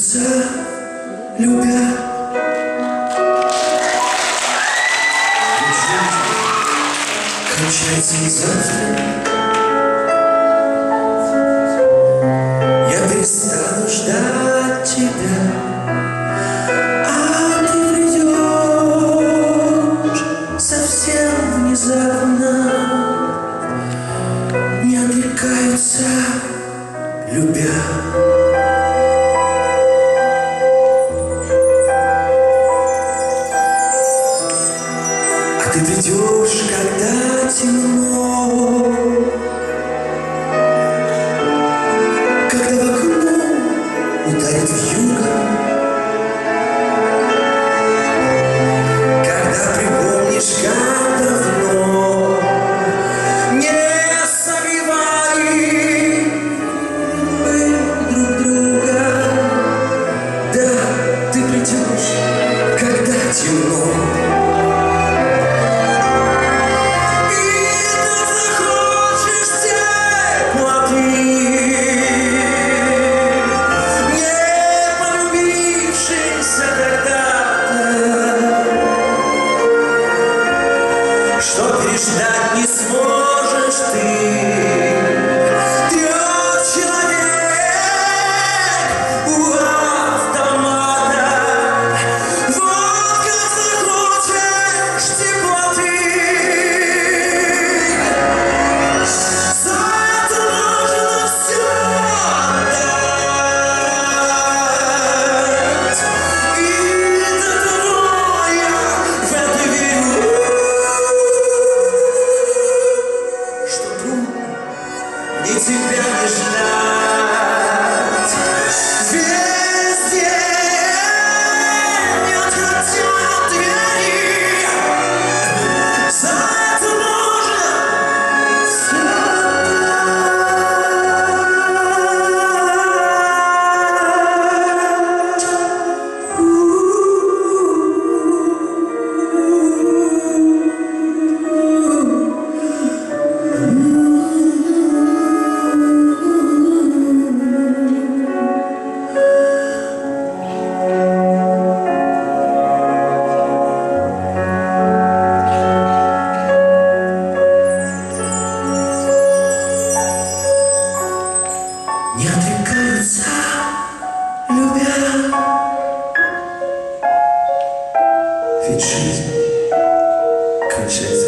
отрекаются, любя. Кончается не завтра. Я перестану ждать тебя, а ты придешь совсем внезапно. Не отрекаются, любя. Ты придешь, когда темно, когда в окно ударит вьюга, когда припомнишь, как давно не согревали мы друг друга. Да, ты придешь, когда темно. Что переждать не сможешь ты, трёх человек у автомата. Вот как захочешь теплоты, за это можно всё отдать. И до того я в это верю, и тебя не ждать. Весь день не открывать двери, за это можно всё не отрекаются, любя. Ведь жизнь кончается